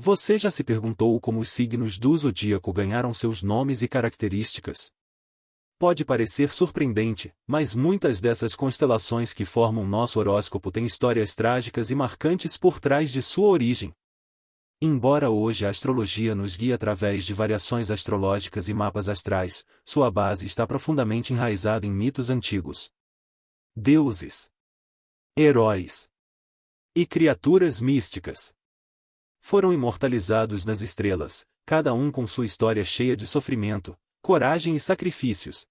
Você já se perguntou como os signos do zodíaco ganharam seus nomes e características? Pode parecer surpreendente, mas muitas dessas constelações que formam nosso horóscopo têm histórias trágicas e marcantes por trás de sua origem. Embora hoje a astrologia nos guie através de variações astrológicas e mapas astrais, sua base está profundamente enraizada em mitos antigos. Deuses, heróis e criaturas místicas foram imortalizados nas estrelas, cada um com sua história cheia de sofrimento, coragem e sacrifícios.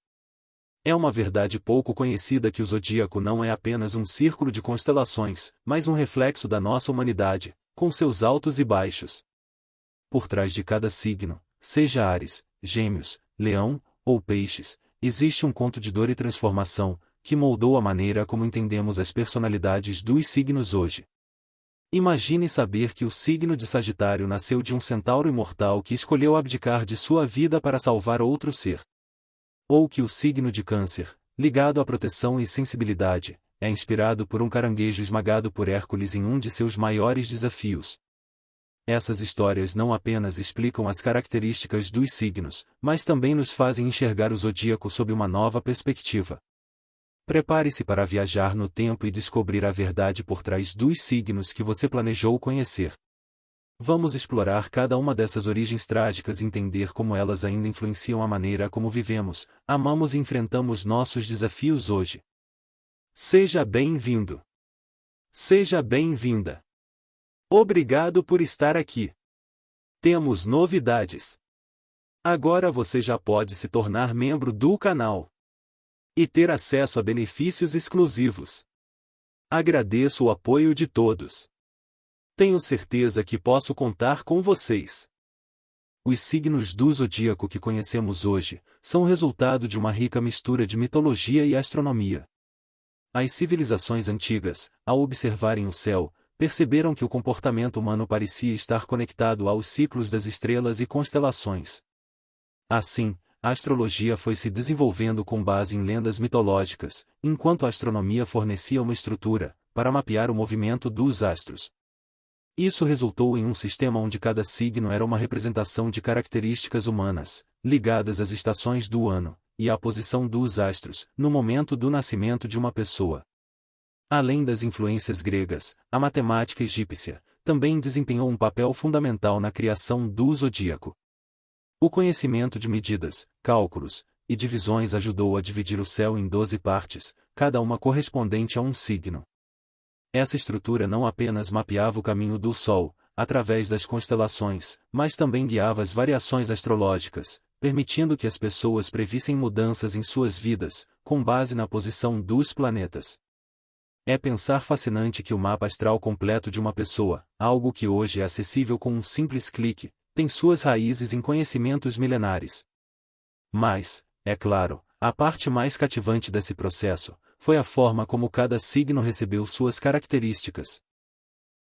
É uma verdade pouco conhecida que o zodíaco não é apenas um círculo de constelações, mas um reflexo da nossa humanidade, com seus altos e baixos. Por trás de cada signo, seja Áries, Gêmeos, Leão ou Peixes, existe um conto de dor e transformação, que moldou a maneira como entendemos as personalidades dos signos hoje. Imagine saber que o signo de Sagitário nasceu de um centauro imortal que escolheu abdicar de sua vida para salvar outro ser. Ou que o signo de Câncer, ligado à proteção e sensibilidade, é inspirado por um caranguejo esmagado por Hércules em um de seus maiores desafios. Essas histórias não apenas explicam as características dos signos, mas também nos fazem enxergar o zodíaco sob uma nova perspectiva. Prepare-se para viajar no tempo e descobrir a verdade por trás dos signos que você planejou conhecer. Vamos explorar cada uma dessas origens trágicas e entender como elas ainda influenciam a maneira como vivemos, amamos e enfrentamos nossos desafios hoje. Seja bem-vindo. Seja bem-vinda. Obrigado por estar aqui. Temos novidades. Agora você já pode se tornar membro do canal e ter acesso a benefícios exclusivos. Agradeço o apoio de todos. Tenho certeza que posso contar com vocês. Os signos do zodíaco que conhecemos hoje são resultado de uma rica mistura de mitologia e astronomia. As civilizações antigas, ao observarem o céu, perceberam que o comportamento humano parecia estar conectado aos ciclos das estrelas e constelações. Assim, a astrologia foi se desenvolvendo com base em lendas mitológicas, enquanto a astronomia fornecia uma estrutura para mapear o movimento dos astros. Isso resultou em um sistema onde cada signo era uma representação de características humanas, ligadas às estações do ano e à posição dos astros, no momento do nascimento de uma pessoa. Além das influências gregas, a matemática egípcia também desempenhou um papel fundamental na criação do zodíaco. O conhecimento de medidas, cálculos e divisões ajudou a dividir o céu em 12 partes, cada uma correspondente a um signo. Essa estrutura não apenas mapeava o caminho do Sol, através das constelações, mas também guiava as variações astrológicas, permitindo que as pessoas previssem mudanças em suas vidas, com base na posição dos planetas. É pensar fascinante que o mapa astral completo de uma pessoa, algo que hoje é acessível com um simples clique, tem suas raízes em conhecimentos milenares. Mas, é claro, a parte mais cativante desse processo foi a forma como cada signo recebeu suas características.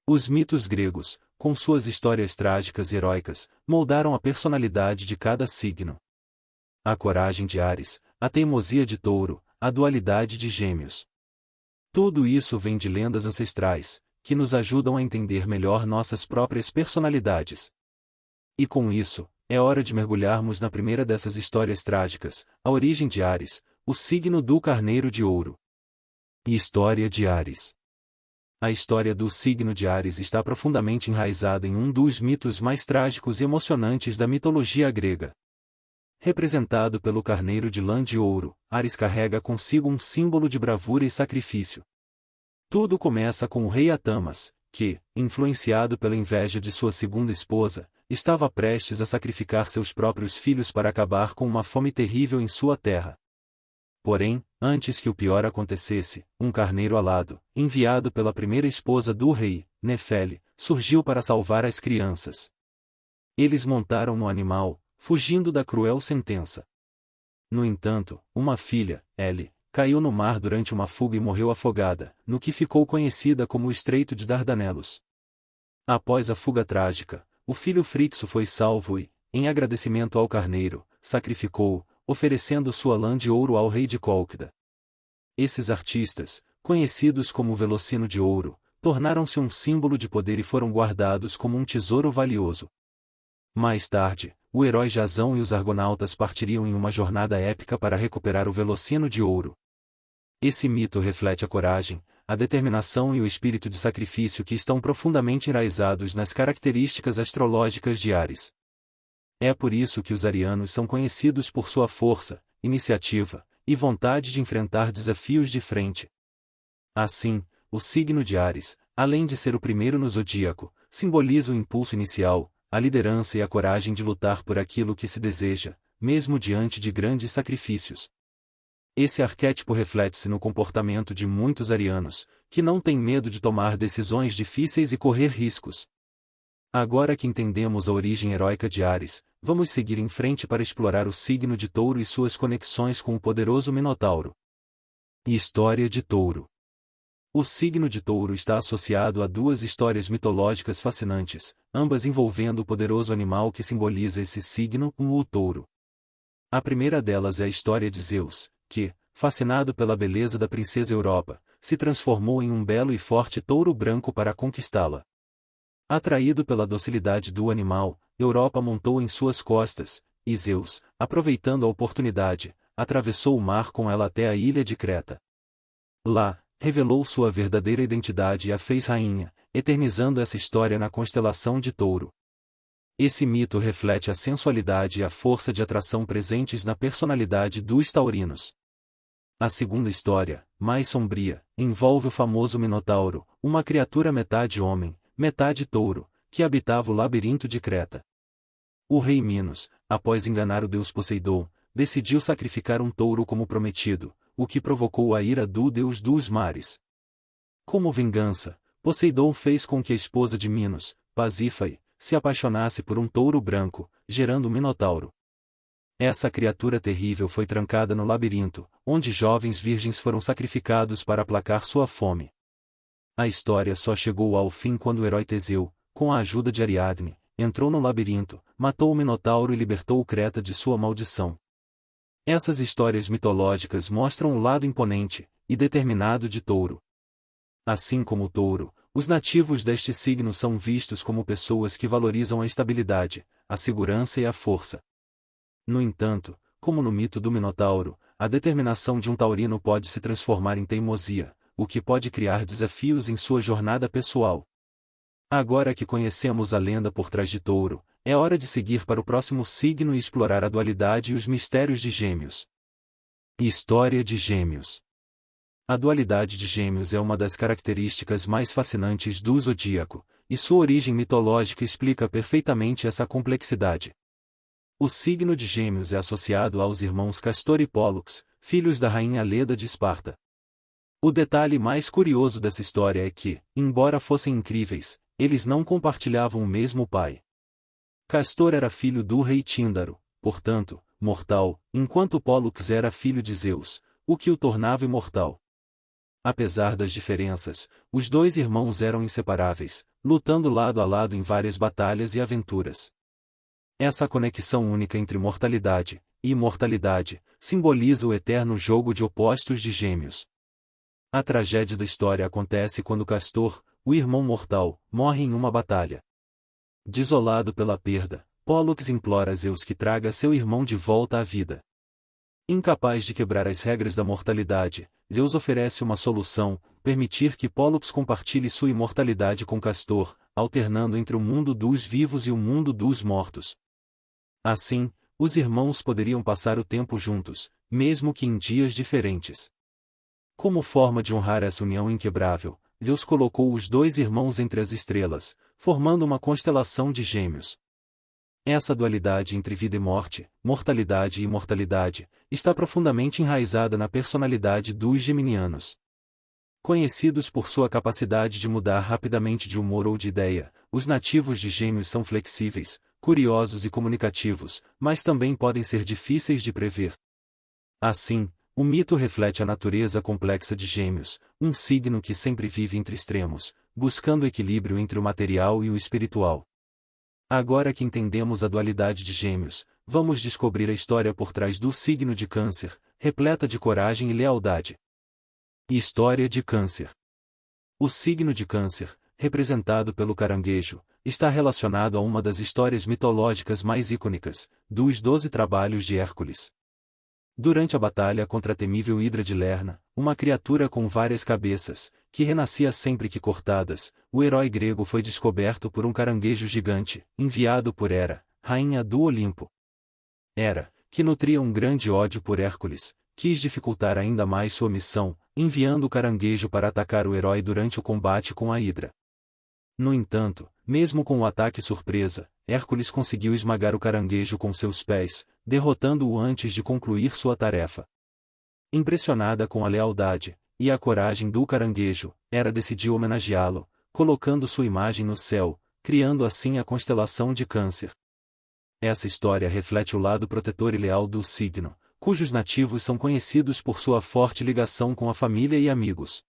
Os mitos gregos, com suas histórias trágicas e heróicas, moldaram a personalidade de cada signo. A coragem de Áries, a teimosia de Touro, a dualidade de Gêmeos. Tudo isso vem de lendas ancestrais, que nos ajudam a entender melhor nossas próprias personalidades. E com isso, é hora de mergulharmos na primeira dessas histórias trágicas, a origem de Áries, o signo do Carneiro de Ouro. História de Áries. A história do signo de Áries está profundamente enraizada em um dos mitos mais trágicos e emocionantes da mitologia grega. Representado pelo carneiro de lã de ouro, Áries carrega consigo um símbolo de bravura e sacrifício. Tudo começa com o rei Atamas, que, influenciado pela inveja de sua segunda esposa, estava prestes a sacrificar seus próprios filhos para acabar com uma fome terrível em sua terra. Porém, antes que o pior acontecesse, um carneiro alado, enviado pela primeira esposa do rei, Nefele, surgiu para salvar as crianças. Eles montaram no animal, fugindo da cruel sentença. No entanto, uma filha, Elle, caiu no mar durante uma fuga e morreu afogada, no que ficou conhecida como o Estreito de Dardanelos. Após a fuga trágica, o filho Frixo foi salvo e, em agradecimento ao carneiro, sacrificou-o, oferecendo sua lã de ouro ao rei de Cólquida. Esses artistas, conhecidos como Velocino de Ouro, tornaram-se um símbolo de poder e foram guardados como um tesouro valioso. Mais tarde, o herói Jasão e os argonautas partiriam em uma jornada épica para recuperar o Velocino de ouro. Esse mito reflete a coragem, a determinação e o espírito de sacrifício que estão profundamente enraizados nas características astrológicas de Áries. É por isso que os arianos são conhecidos por sua força, iniciativa e vontade de enfrentar desafios de frente. Assim, o signo de Áries, além de ser o primeiro no zodíaco, simboliza o impulso inicial, a liderança e a coragem de lutar por aquilo que se deseja, mesmo diante de grandes sacrifícios. Esse arquétipo reflete-se no comportamento de muitos arianos, que não têm medo de tomar decisões difíceis e correr riscos. Agora que entendemos a origem heróica de Áries, vamos seguir em frente para explorar o signo de Touro e suas conexões com o poderoso Minotauro. História de Touro. O signo de Touro está associado a duas histórias mitológicas fascinantes, ambas envolvendo o poderoso animal que simboliza esse signo, o touro. A primeira delas é a história de Zeus, que, fascinado pela beleza da princesa Europa, se transformou em um belo e forte touro branco para conquistá-la. Atraído pela docilidade do animal, Europa montou em suas costas, e Zeus, aproveitando a oportunidade, atravessou o mar com ela até a ilha de Creta. Lá, revelou sua verdadeira identidade e a fez rainha, eternizando essa história na constelação de Touro. Esse mito reflete a sensualidade e a força de atração presentes na personalidade dos taurinos. A segunda história, mais sombria, envolve o famoso Minotauro, uma criatura metade homem, metade touro, que habitava o labirinto de Creta. O rei Minos, após enganar o deus Poseidon, decidiu sacrificar um touro como prometido, o que provocou a ira do deus dos mares. Como vingança, Poseidon fez com que a esposa de Minos, Pasífae, se apaixonasse por um touro branco, gerando o Minotauro. Essa criatura terrível foi trancada no labirinto, onde jovens virgens foram sacrificados para aplacar sua fome. A história só chegou ao fim quando o herói Teseu, com a ajuda de Ariadne, entrou no labirinto, matou o Minotauro e libertou Creta de sua maldição. Essas histórias mitológicas mostram o lado imponente e determinado de Touro. Assim como o Touro, os nativos deste signo são vistos como pessoas que valorizam a estabilidade, a segurança e a força. No entanto, como no mito do Minotauro, a determinação de um taurino pode se transformar em teimosia, o que pode criar desafios em sua jornada pessoal. Agora que conhecemos a lenda por trás de Touro, é hora de seguir para o próximo signo e explorar a dualidade e os mistérios de Gêmeos. História de Gêmeos. A dualidade de Gêmeos é uma das características mais fascinantes do zodíaco, e sua origem mitológica explica perfeitamente essa complexidade. O signo de Gêmeos é associado aos irmãos Castor e Pólux, filhos da rainha Leda de Esparta. O detalhe mais curioso dessa história é que, embora fossem incríveis, eles não compartilhavam o mesmo pai. Castor era filho do rei Tíndaro, portanto, mortal, enquanto Pólux era filho de Zeus, o que o tornava imortal. Apesar das diferenças, os dois irmãos eram inseparáveis, lutando lado a lado em várias batalhas e aventuras. Essa conexão única entre mortalidade e imortalidade simboliza o eterno jogo de opostos de Gêmeos. A tragédia da história acontece quando Castor, o irmão mortal, morre em uma batalha. Desolado pela perda, Pólux implora a Zeus que traga seu irmão de volta à vida. Incapaz de quebrar as regras da mortalidade, Zeus oferece uma solução: permitir que Pólux compartilhe sua imortalidade com Castor, alternando entre o mundo dos vivos e o mundo dos mortos. Assim, os irmãos poderiam passar o tempo juntos, mesmo que em dias diferentes. Como forma de honrar essa união inquebrável, Zeus colocou os dois irmãos entre as estrelas, formando uma constelação de Gêmeos. Essa dualidade entre vida e morte, mortalidade e imortalidade, está profundamente enraizada na personalidade dos geminianos. Conhecidos por sua capacidade de mudar rapidamente de humor ou de ideia, os nativos de Gêmeos são flexíveis, curiosos e comunicativos, mas também podem ser difíceis de prever. Assim, o mito reflete a natureza complexa de Gêmeos, um signo que sempre vive entre extremos, buscando equilíbrio entre o material e o espiritual. Agora que entendemos a dualidade de Gêmeos, vamos descobrir a história por trás do signo de Câncer, repleta de coragem e lealdade. História de Câncer. O signo de Câncer, representado pelo caranguejo, está relacionado a uma das histórias mitológicas mais icônicas, dos 12 Trabalhos de Hércules. Durante a batalha contra a temível Hidra de Lerna, uma criatura com várias cabeças, que renascia sempre que cortadas, o herói grego foi descoberto por um caranguejo gigante, enviado por Hera, rainha do Olimpo. Hera, que nutria um grande ódio por Hércules, quis dificultar ainda mais sua missão, enviando o caranguejo para atacar o herói durante o combate com a Hidra. No entanto, mesmo com o ataque surpresa, Hércules conseguiu esmagar o caranguejo com seus pés, derrotando-o antes de concluir sua tarefa. Impressionada com a lealdade e a coragem do caranguejo, Hera decidiu homenageá-lo, colocando sua imagem no céu, criando assim a constelação de Câncer. Essa história reflete o lado protetor e leal do signo, cujos nativos são conhecidos por sua forte ligação com a família e amigos.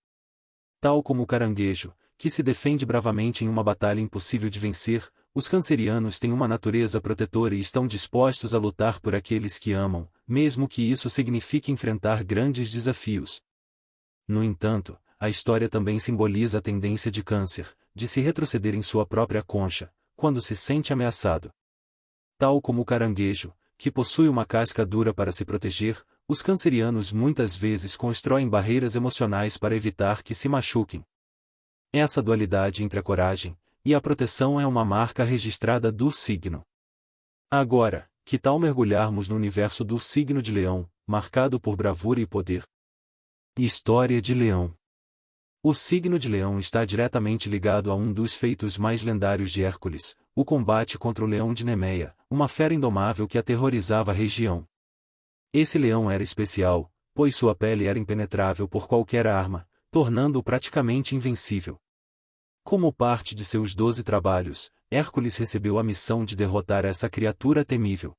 Tal como o caranguejo, que se defende bravamente em uma batalha impossível de vencer, os cancerianos têm uma natureza protetora e estão dispostos a lutar por aqueles que amam, mesmo que isso signifique enfrentar grandes desafios. No entanto, a história também simboliza a tendência de Câncer, de se retroceder em sua própria concha, quando se sente ameaçado. Tal como o caranguejo, que possui uma casca dura para se proteger, os cancerianos muitas vezes constroem barreiras emocionais para evitar que se machuquem. Essa dualidade entre a coragem e a proteção é uma marca registrada do signo. Agora, que tal mergulharmos no universo do signo de Leão, marcado por bravura e poder? História de Leão. O signo de Leão está diretamente ligado a um dos feitos mais lendários de Hércules, o combate contra o leão de Nemeia, uma fera indomável que aterrorizava a região. Esse leão era especial, pois sua pele era impenetrável por qualquer arma, tornando-o praticamente invencível. Como parte de seus 12 trabalhos, Hércules recebeu a missão de derrotar essa criatura temível.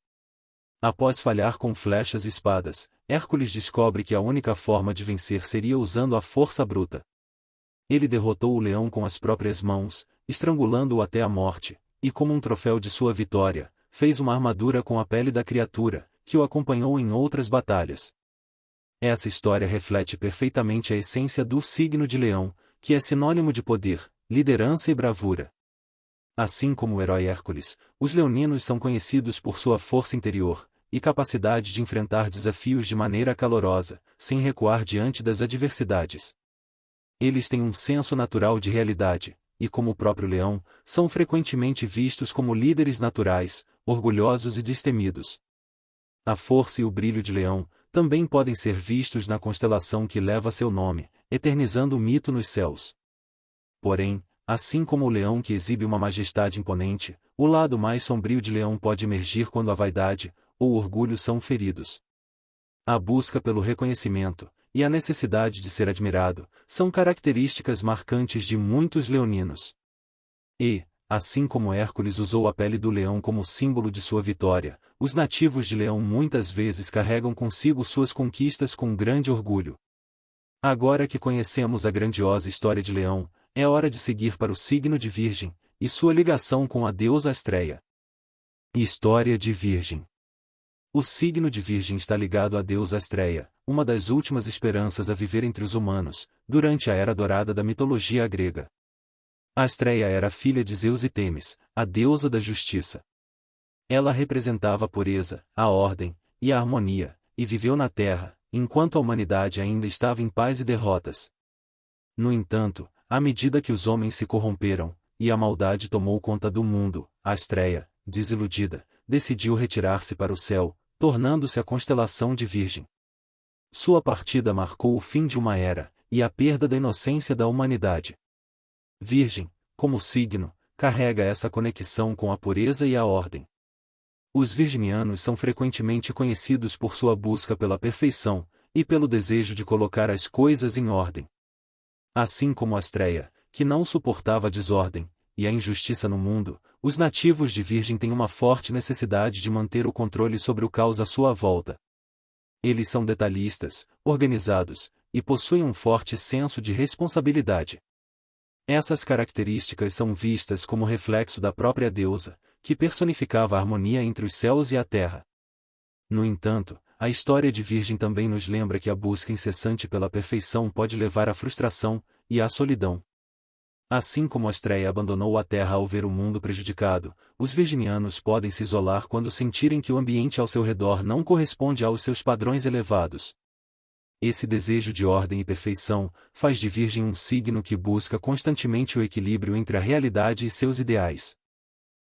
Após falhar com flechas e espadas, Hércules descobre que a única forma de vencer seria usando a força bruta. Ele derrotou o leão com as próprias mãos, estrangulando-o até a morte, e como um troféu de sua vitória, fez uma armadura com a pele da criatura, que o acompanhou em outras batalhas. Essa história reflete perfeitamente a essência do signo de Leão, que é sinônimo de poder, liderança e bravura. Assim como o herói Hércules, os leoninos são conhecidos por sua força interior e capacidade de enfrentar desafios de maneira calorosa, sem recuar diante das adversidades. Eles têm um senso natural de realidade, e como o próprio leão, são frequentemente vistos como líderes naturais, orgulhosos e destemidos. A força e o brilho de Leão também podem ser vistos na constelação que leva seu nome, eternizando o mito nos céus. Porém, assim como o leão que exibe uma majestade imponente, o lado mais sombrio de Leão pode emergir quando a vaidade ou o orgulho são feridos. A busca pelo reconhecimento e a necessidade de ser admirado são características marcantes de muitos leoninos. E, assim como Hércules usou a pele do leão como símbolo de sua vitória, os nativos de Leão muitas vezes carregam consigo suas conquistas com grande orgulho. Agora que conhecemos a grandiosa história de Leão, é hora de seguir para o signo de Virgem, e sua ligação com a deusa Astreia. História de Virgem. O signo de Virgem está ligado à deusa Astreia, uma das últimas esperanças a viver entre os humanos, durante a Era Dourada da mitologia grega. Astreia era filha de Zeus e Temis, a deusa da justiça. Ela representava a pureza, a ordem e a harmonia, e viveu na Terra, enquanto a humanidade ainda estava em paz e derrotas. No entanto, à medida que os homens se corromperam, e a maldade tomou conta do mundo, Astreia, desiludida, decidiu retirar-se para o céu, tornando-se a constelação de Virgem. Sua partida marcou o fim de uma era, e a perda da inocência da humanidade. Virgem, como signo, carrega essa conexão com a pureza e a ordem. Os virginianos são frequentemente conhecidos por sua busca pela perfeição, e pelo desejo de colocar as coisas em ordem. Assim como Astreia, que não suportava a desordem e a injustiça no mundo, os nativos de Virgem têm uma forte necessidade de manter o controle sobre o caos à sua volta. Eles são detalhistas, organizados, e possuem um forte senso de responsabilidade. Essas características são vistas como reflexo da própria deusa, que personificava a harmonia entre os céus e a terra. No entanto, a história de Virgem também nos lembra que a busca incessante pela perfeição pode levar à frustração e à solidão. Assim como Astréia abandonou a Terra ao ver o mundo prejudicado, os virginianos podem se isolar quando sentirem que o ambiente ao seu redor não corresponde aos seus padrões elevados. Esse desejo de ordem e perfeição faz de Virgem um signo que busca constantemente o equilíbrio entre a realidade e seus ideais.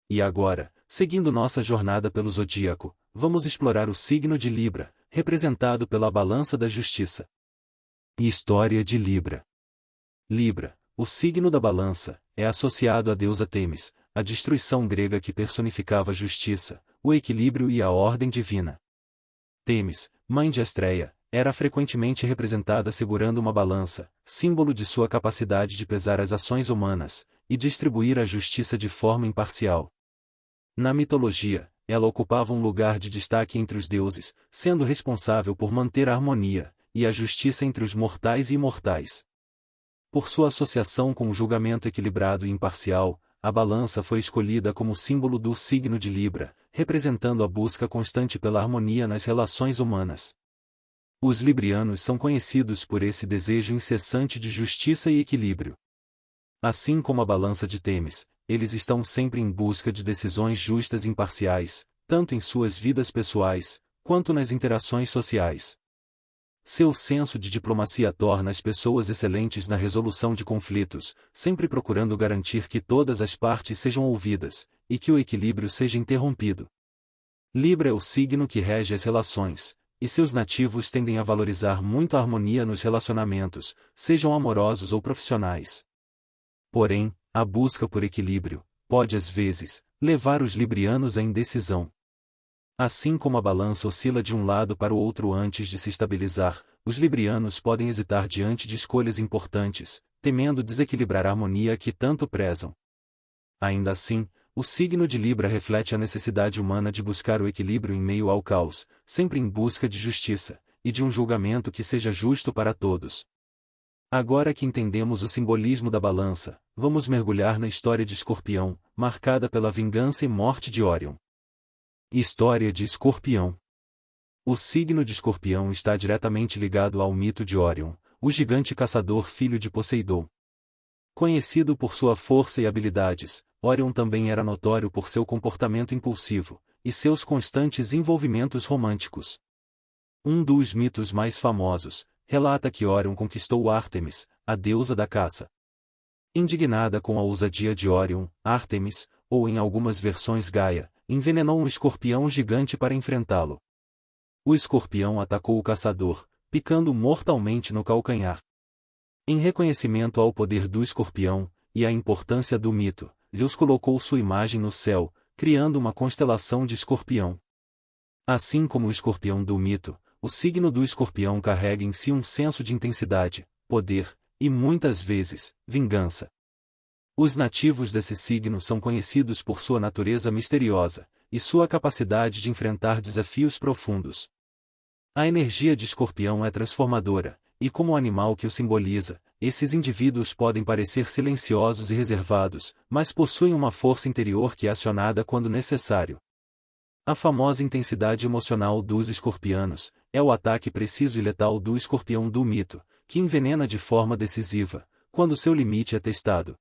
E agora, seguindo nossa jornada pelo zodíaco, vamos explorar o signo de Libra, representado pela balança da justiça. História de Libra. Libra, o signo da balança, é associado à deusa Têmis, a destruição grega que personificava a justiça, o equilíbrio e a ordem divina. Têmis, mãe de Astréia, era frequentemente representada segurando uma balança, símbolo de sua capacidade de pesar as ações humanas e distribuir a justiça de forma imparcial. Na mitologia, ela ocupava um lugar de destaque entre os deuses, sendo responsável por manter a harmonia e a justiça entre os mortais e imortais. Por sua associação com o julgamento equilibrado e imparcial, a balança foi escolhida como símbolo do signo de Libra, representando a busca constante pela harmonia nas relações humanas. Os librianos são conhecidos por esse desejo incessante de justiça e equilíbrio. Assim como a balança de Têmis, eles estão sempre em busca de decisões justas e imparciais, tanto em suas vidas pessoais, quanto nas interações sociais. Seu senso de diplomacia torna as pessoas excelentes na resolução de conflitos, sempre procurando garantir que todas as partes sejam ouvidas, e que o equilíbrio seja interrompido. Libra é o signo que rege as relações, e seus nativos tendem a valorizar muito a harmonia nos relacionamentos, sejam amorosos ou profissionais. Porém, a busca por equilíbrio pode às vezes levar os librianos à indecisão. Assim como a balança oscila de um lado para o outro antes de se estabilizar, os librianos podem hesitar diante de escolhas importantes, temendo desequilibrar a harmonia que tanto prezam. Ainda assim, o signo de Libra reflete a necessidade humana de buscar o equilíbrio em meio ao caos, sempre em busca de justiça e de um julgamento que seja justo para todos. Agora que entendemos o simbolismo da balança, vamos mergulhar na história de Escorpião, marcada pela vingança e morte de Órion. História de Escorpião. O signo de Escorpião está diretamente ligado ao mito de Órion, o gigante caçador filho de Poseidon. Conhecido por sua força e habilidades, Órion também era notório por seu comportamento impulsivo e seus constantes envolvimentos românticos. Um dos mitos mais famosos relata que Órion conquistou Ártemis, a deusa da caça. Indignada com a ousadia de Órion, Ártemis, ou em algumas versões Gaia, envenenou um escorpião gigante para enfrentá-lo. O escorpião atacou o caçador, picando mortalmente no calcanhar. Em reconhecimento ao poder do escorpião e à importância do mito, Zeus colocou sua imagem no céu, criando uma constelação de escorpião. Assim como o escorpião do mito, o signo do escorpião carrega em si um senso de intensidade, poder e, muitas vezes, vingança. Os nativos desse signo são conhecidos por sua natureza misteriosa e sua capacidade de enfrentar desafios profundos. A energia de Escorpião é transformadora, e como o animal que o simboliza, esses indivíduos podem parecer silenciosos e reservados, mas possuem uma força interior que é acionada quando necessário. A famosa intensidade emocional dos escorpianos é o ataque preciso e letal do escorpião do mito, que envenena de forma decisiva, quando seu limite é testado.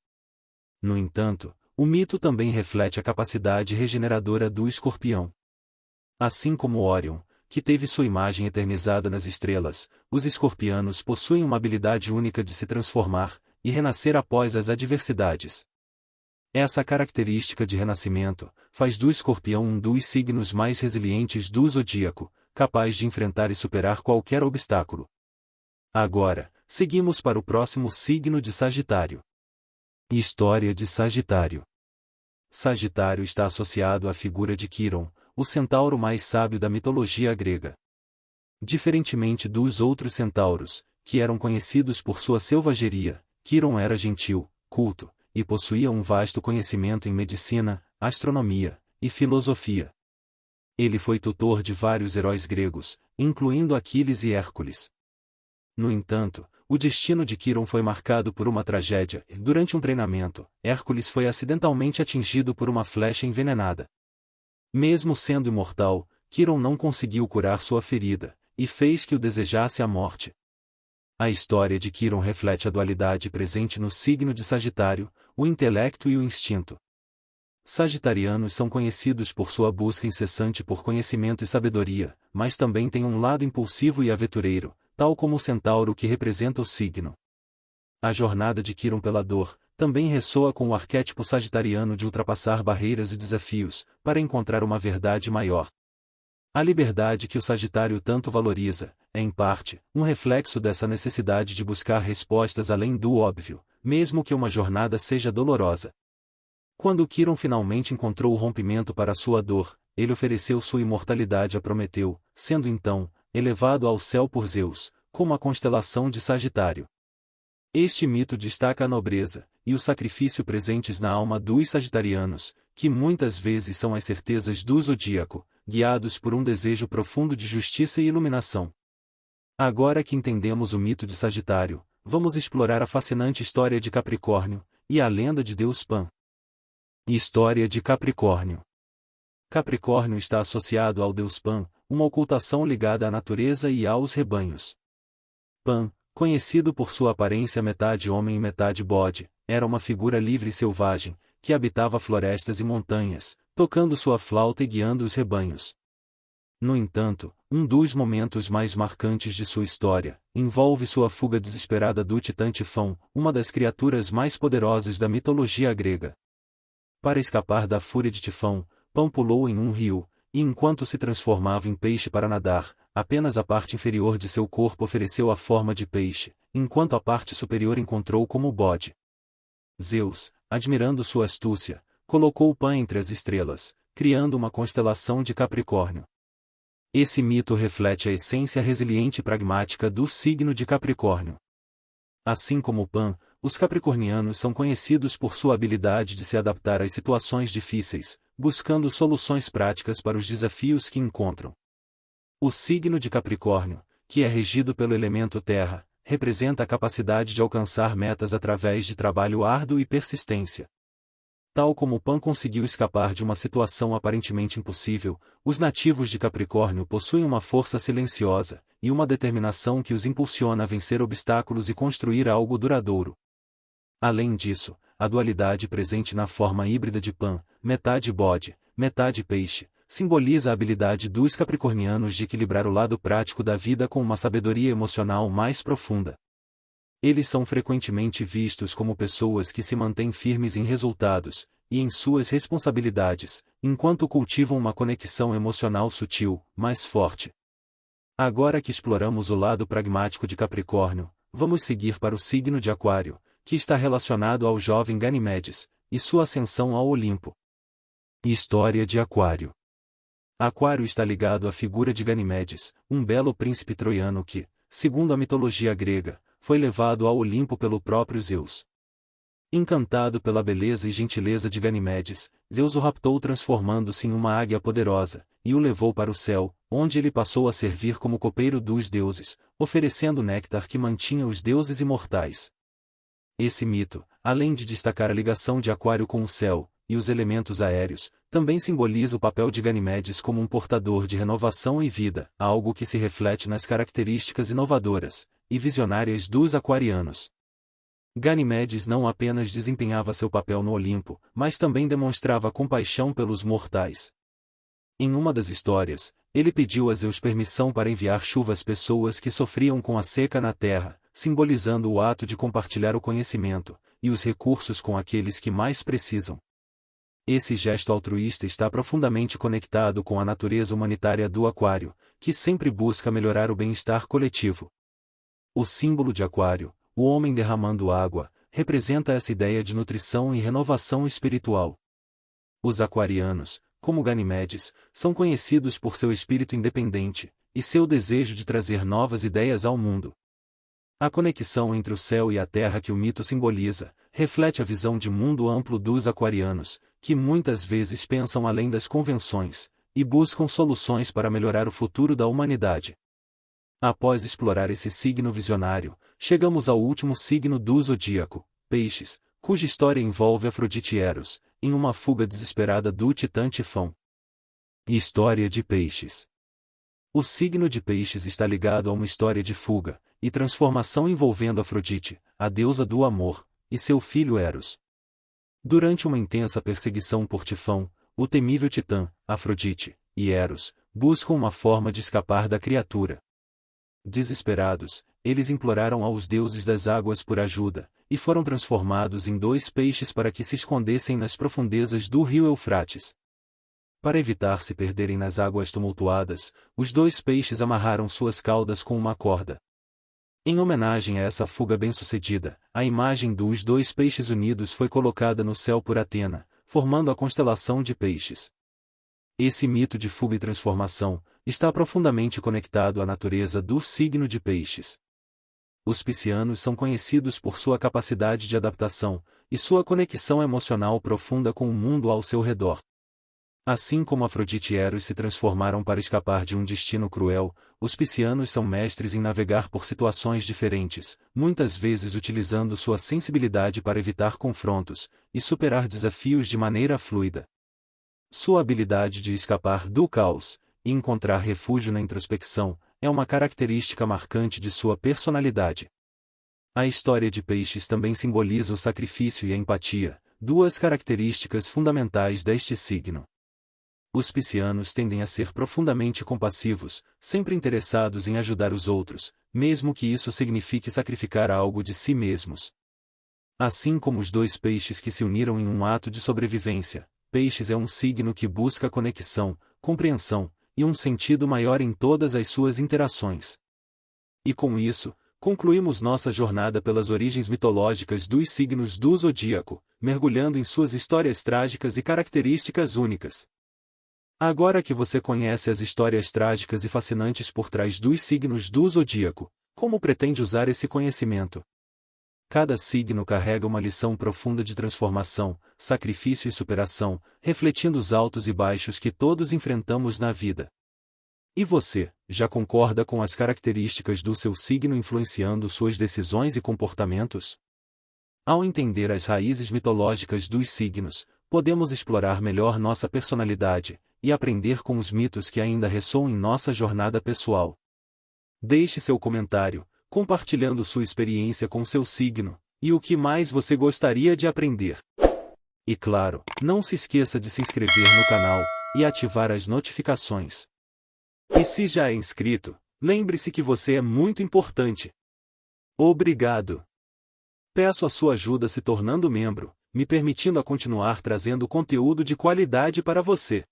No entanto, o mito também reflete a capacidade regeneradora do escorpião. Assim como Órion, que teve sua imagem eternizada nas estrelas, os escorpianos possuem uma habilidade única de se transformar e renascer após as adversidades. Essa característica de renascimento faz do escorpião um dos signos mais resilientes do zodíaco, capaz de enfrentar e superar qualquer obstáculo. Agora, seguimos para o próximo signo de Sagitário. História de Sagitário. Sagitário está associado à figura de Quiron, o centauro mais sábio da mitologia grega. Diferentemente dos outros centauros, que eram conhecidos por sua selvageria, Quiron era gentil, culto, e possuía um vasto conhecimento em medicina, astronomia e filosofia. Ele foi tutor de vários heróis gregos, incluindo Aquiles e Hércules. No entanto, o destino de Quiron foi marcado por uma tragédia. Durante um treinamento, Hércules foi acidentalmente atingido por uma flecha envenenada. Mesmo sendo imortal, Quiron não conseguiu curar sua ferida, e fez que o desejasse a morte. A história de Quiron reflete a dualidade presente no signo de Sagitário, o intelecto e o instinto. Sagitarianos são conhecidos por sua busca incessante por conhecimento e sabedoria, mas também têm um lado impulsivo e aventureiro, tal como o centauro que representa o signo. A jornada de Quiron pela dor também ressoa com o arquétipo sagitariano de ultrapassar barreiras e desafios, para encontrar uma verdade maior. A liberdade que o Sagitário tanto valoriza, é em parte, um reflexo dessa necessidade de buscar respostas além do óbvio, mesmo que uma jornada seja dolorosa. Quando Quiron finalmente encontrou o rompimento para sua dor, ele ofereceu sua imortalidade a Prometeu, sendo então, elevado ao céu por Zeus, como a constelação de Sagitário. Este mito destaca a nobreza e o sacrifício presentes na alma dos sagitarianos, que muitas vezes são as certezas do zodíaco, guiados por um desejo profundo de justiça e iluminação. Agora que entendemos o mito de Sagitário, vamos explorar a fascinante história de Capricórnio e a lenda de Deus Pan. História de Capricórnio. Capricórnio está associado ao Deus Pan, uma ocultação ligada à natureza e aos rebanhos. Pan, conhecido por sua aparência metade homem e metade bode, era uma figura livre e selvagem, que habitava florestas e montanhas, tocando sua flauta e guiando os rebanhos. No entanto, um dos momentos mais marcantes de sua história, envolve sua fuga desesperada do titã Tifão, uma das criaturas mais poderosas da mitologia grega. Para escapar da fúria de Tifão, Pan pulou em um rio, e enquanto se transformava em peixe para nadar, apenas a parte inferior de seu corpo ofereceu a forma de peixe, enquanto a parte superior encontrou como bode. Zeus, admirando sua astúcia, colocou Pan entre as estrelas, criando uma constelação de Capricórnio. Esse mito reflete a essência resiliente e pragmática do signo de Capricórnio. Assim como Pan, os capricornianos são conhecidos por sua habilidade de se adaptar às situações difíceis, buscando soluções práticas para os desafios que encontram. O signo de Capricórnio, que é regido pelo elemento terra, representa a capacidade de alcançar metas através de trabalho árduo e persistência. Tal como Pan conseguiu escapar de uma situação aparentemente impossível, os nativos de Capricórnio possuem uma força silenciosa e uma determinação que os impulsiona a vencer obstáculos e construir algo duradouro. Além disso, a dualidade presente na forma híbrida de Pan, metade bode, metade peixe, simboliza a habilidade dos capricornianos de equilibrar o lado prático da vida com uma sabedoria emocional mais profunda. Eles são frequentemente vistos como pessoas que se mantêm firmes em resultados e em suas responsabilidades, enquanto cultivam uma conexão emocional sutil, mas forte. Agora que exploramos o lado pragmático de Capricórnio, vamos seguir para o signo de Aquário, que está relacionado ao jovem Ganimedes e sua ascensão ao Olimpo. História de Aquário. Aquário está ligado à figura de Ganimedes, um belo príncipe troiano que, segundo a mitologia grega, foi levado ao Olimpo pelo próprio Zeus. Encantado pela beleza e gentileza de Ganimedes, Zeus o raptou transformando-se em uma águia poderosa, e o levou para o céu, onde ele passou a servir como copeiro dos deuses, oferecendo néctar que mantinha os deuses imortais. Esse mito, além de destacar a ligação de Aquário com o céu e os elementos aéreos, também simboliza o papel de Ganimedes como um portador de renovação e vida, algo que se reflete nas características inovadoras e visionárias dos aquarianos. Ganimedes não apenas desempenhava seu papel no Olimpo, mas também demonstrava compaixão pelos mortais. Em uma das histórias, ele pediu a Zeus permissão para enviar chuva às pessoas que sofriam com a seca na terra, simbolizando o ato de compartilhar o conhecimento e os recursos com aqueles que mais precisam. Esse gesto altruísta está profundamente conectado com a natureza humanitária do Aquário, que sempre busca melhorar o bem-estar coletivo. O símbolo de Aquário, o homem derramando água, representa essa ideia de nutrição e renovação espiritual. Os aquarianos, como Ganimedes, são conhecidos por seu espírito independente e seu desejo de trazer novas ideias ao mundo. A conexão entre o céu e a terra que o mito simboliza, reflete a visão de mundo amplo dos aquarianos, que muitas vezes pensam além das convenções, e buscam soluções para melhorar o futuro da humanidade. Após explorar esse signo visionário, chegamos ao último signo do zodíaco, Peixes, cuja história envolve Afrodite e Eros, em uma fuga desesperada do titã Tifão. História de Peixes. O signo de Peixes está ligado a uma história de fuga, e transformação envolvendo Afrodite, a deusa do amor, e seu filho Eros. Durante uma intensa perseguição por Tifão, o temível titã, Afrodite, e Eros, buscam uma forma de escapar da criatura. Desesperados, eles imploraram aos deuses das águas por ajuda, e foram transformados em dois peixes para que se escondessem nas profundezas do rio Eufrates. Para evitar se perderem nas águas tumultuadas, os dois peixes amarraram suas caudas com uma corda. Em homenagem a essa fuga bem-sucedida, a imagem dos dois peixes unidos foi colocada no céu por Atena, formando a constelação de Peixes. Esse mito de fuga e transformação está profundamente conectado à natureza do signo de Peixes. Os piscianos são conhecidos por sua capacidade de adaptação e sua conexão emocional profunda com o mundo ao seu redor. Assim como Afrodite e Eros se transformaram para escapar de um destino cruel, os piscianos são mestres em navegar por situações diferentes, muitas vezes utilizando sua sensibilidade para evitar confrontos e superar desafios de maneira fluida. Sua habilidade de escapar do caos e encontrar refúgio na introspecção é uma característica marcante de sua personalidade. A história de Peixes também simboliza o sacrifício e a empatia, duas características fundamentais deste signo. Os piscianos tendem a ser profundamente compassivos, sempre interessados em ajudar os outros, mesmo que isso signifique sacrificar algo de si mesmos. Assim como os dois peixes que se uniram em um ato de sobrevivência, Peixes é um signo que busca conexão, compreensão e um sentido maior em todas as suas interações. E com isso, concluímos nossa jornada pelas origens mitológicas dos signos do zodíaco, mergulhando em suas histórias trágicas e características únicas. Agora que você conhece as histórias trágicas e fascinantes por trás dos signos do zodíaco, como pretende usar esse conhecimento? Cada signo carrega uma lição profunda de transformação, sacrifício e superação, refletindo os altos e baixos que todos enfrentamos na vida. E você, já concorda com as características do seu signo influenciando suas decisões e comportamentos? Ao entender as raízes mitológicas dos signos, podemos explorar melhor nossa personalidade e aprender com os mitos que ainda ressoam em nossa jornada pessoal. Deixe seu comentário, compartilhando sua experiência com seu signo, e o que mais você gostaria de aprender. E claro, não se esqueça de se inscrever no canal e ativar as notificações. E se já é inscrito, lembre-se que você é muito importante. Obrigado! Peço a sua ajuda se tornando membro, me permitindo a continuar trazendo conteúdo de qualidade para você.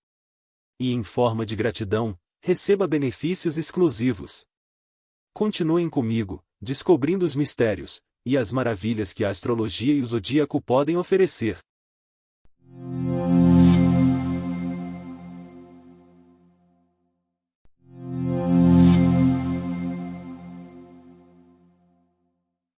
E em forma de gratidão, receba benefícios exclusivos. Continuem comigo, descobrindo os mistérios e as maravilhas que a astrologia e o zodíaco podem oferecer.